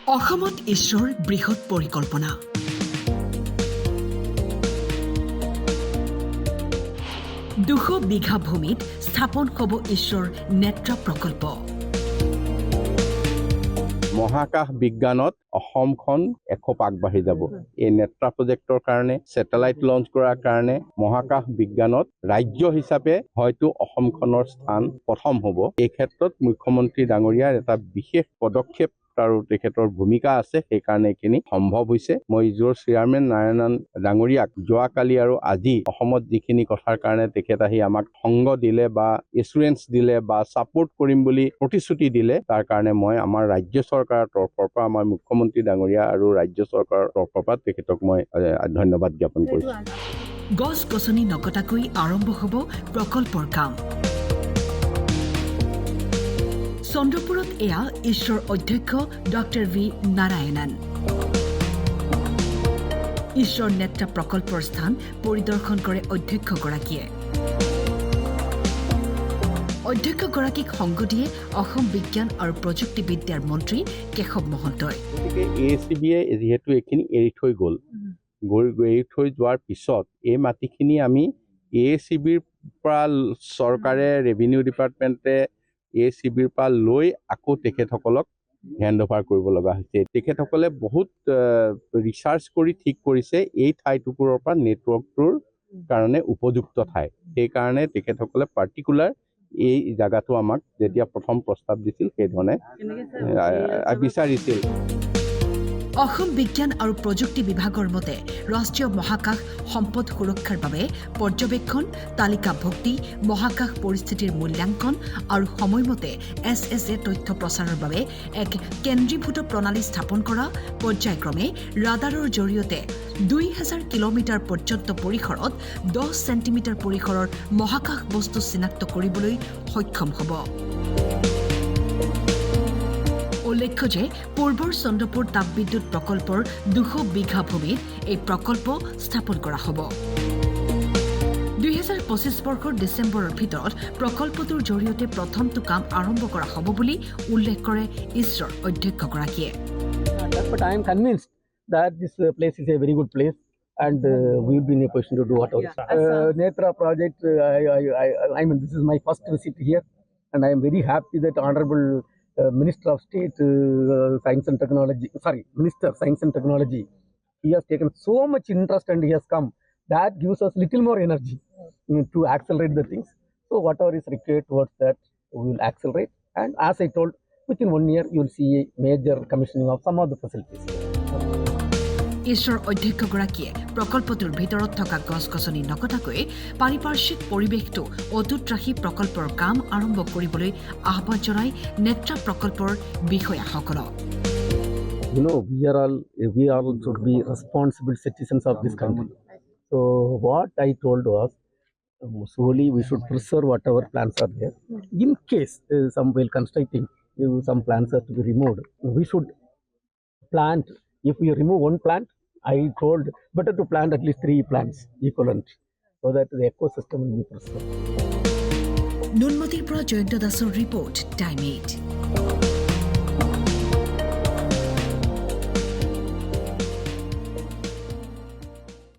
অসমত ঈশ্বৰ বৃহৎ পৰিকল্পনা। দুশ বিঘা ভূমিত স্থাপন হ'ব ঈশ্বৰ নেত্ৰা প্ৰকল্প। মহাকাশ বিজ্ঞানত অসমখন এখোপ আগবাঢ়ি যাব। এই নেত্ৰা প্ৰজেক্টৰ কাৰণে ছেটেলাইট লঞ্চ কৰাৰ কাৰণে মহাকাশ বিজ্ঞানত ৰাজ্য হিচাপে হয়তো অসমখনৰ স্থান প্ৰথম হ'ব। এই ক্ষেত্ৰত মুখ্যমন্ত্ৰী ডাঙৰীয়াৰ এটা বিশেষ পদক্ষেপ আৰু তেখেতৰ ভূমিকা আছে, সেইকাৰণে এইখিনি সম্ভৱ হৈছে। মই ইজোৰ চেয়াৰমেন নাৰায়ণন ডাঙৰীয়াক যোৱাকালি আৰু আজি অসমত যিখিনি কথাৰ কাৰণে তেখেত আহি আমাক সংগ দিলে বা এছুৰেঞ্চ দিলে বা ছাপোৰ্ট কৰিম বুলি প্ৰতিশ্ৰুতি দিলে, তাৰ কাৰণে মই আমাৰ ৰাজ্য চৰকাৰৰ তৰফৰ পৰা, আমাৰ মুখ্যমন্ত্ৰী ডাঙৰীয়া আৰু ৰাজ্য চৰকাৰৰ তৰফৰ পৰা তেখেতক মই ধন্যবাদ জ্ঞাপন কৰিছোঁ। গছ-গছনি নকটাকৈ আৰম্ভ হ'ব প্ৰকল্পৰ কাম। চন্দ্ৰপুৰত এয়া ঈশ্বৰ অধ্যক্ষ ডক্টৰ ভি নাৰায়ণন। ঈশ্বৰ নেত্ৰা প্ৰকল্পৰ স্থান পৰিদৰ্শন কৰে অধ্যক্ষগৰাকীয়ে। অধ্যক্ষগৰাকীক সংগ দিয়ে অসম বিজ্ঞান আৰু প্ৰযুক্তিবিদ্যাৰ মন্ত্ৰী কেশৱ মহন্তই। গতিকে AACBয়ে যিহেতু এইখিনি এৰি থৈ গ'ল, এৰি থৈ যোৱাৰ পিছত এই মাটিখিনি আমি AACBৰ পৰা চৰকাৰে ৰেভিনিউ ডিপাৰ্টমেণ্টে AACBৰ পৰা লৈ আকৌ তেখেতসকলক হেণ্ড অভাৰ কৰিব লগা হৈছে। তেখেতসকলে বহুত ৰিচাৰ্চ কৰি ঠিক কৰিছে এই ঠাইটুকুৰৰ পৰা নেটৱৰ্কটোৰ কাৰণে উপযুক্ত ঠাই। সেইকাৰণে তেখেতসকলে পাৰ্টিকুলাৰ এই জাগাটো আমাক যেতিয়া প্ৰথম প্ৰস্তাৱ দিছিল সেইধৰণে বিচাৰিছিল। অসম বিজ্ঞান আৰু প্ৰযুক্তি বিভাগৰ মতে ৰাষ্ট্ৰীয় মহাকাশ সম্পদ সুৰক্ষাৰ বাবে পৰ্যবেক্ষণ, তালিকাভুক্তি, মহাকাশ পৰিস্থিতিৰ মূল্যাংকন আৰু সময়মতে SSA তথ্য প্ৰচাৰৰ বাবে এক কেন্দ্ৰীভূত প্ৰণালী স্থাপন কৰা, পৰ্যায়ক্ৰমে ৰাডাৰৰ জৰিয়তে 2000 কিলোমিটাৰ পৰ্যন্ত পৰিসৰত 10 চেণ্টিমিটাৰ পৰিসৰৰ মহাকাশ বস্তু চিনাক্ত কৰিবলৈ সক্ষম হ'ব। উল্লেখ্য যে পূৰ্বৰ চন্দ্ৰপুৰ তাপবিদ্যুৎ প্ৰকল্পৰ 200 বিঘা ভূমিত এই প্ৰকল্প স্থাপন কৰা হ'ব। 2025 বৰ্ষৰ ডিচেম্বৰৰ ভিতৰত প্ৰকল্পটোৰ জৰিয়তে প্ৰথমটো কাম আৰম্ভ কৰা হ'ব বুলি উল্লেখ কৰে ইছৰৰ অধ্যক্ষগৰাকীয়ে। But I am convinced that this place is a very good place and we will be in a position to do whatever. Netra project, I mean, this is my first visit here and I am very happy that Honorable Minister of State Science and Technology, Minister Science and Technology, he has taken so much interest and he has come. That gives us little more energy to accelerate the things. So whatever is required towards that, we will accelerate. And as I told, within 1 year, you will see a major commissioning of some of the facilities. ঈশ্বৰ অধ্যক্ষগৰাকীয়ে প্ৰকল্পটোৰ ভিতৰত থকা গছ-গছনি নকটাকৈ পাৰিপাৰ্শ্বিক পৰিৱেশটো অটুট ৰাখি প্ৰকল্পৰ কাম আৰম্ভ কৰিবলৈ আহ্বান জনাই নেত্ৰা প্ৰকল্পৰ বিষয়াসকলক। You know, we all should be responsible citizens of this country. So what I told was, slowly we should preserve whatever plants are there. In case some while constructing, some plants have to be removed, we should plant. If we remove one plant, I told better to plant at least 3 plants equivalent, so that the ecosystem will be preserved. নুনমাটিৰ পৰা জয়ন্ত দাসৰ report, time 8।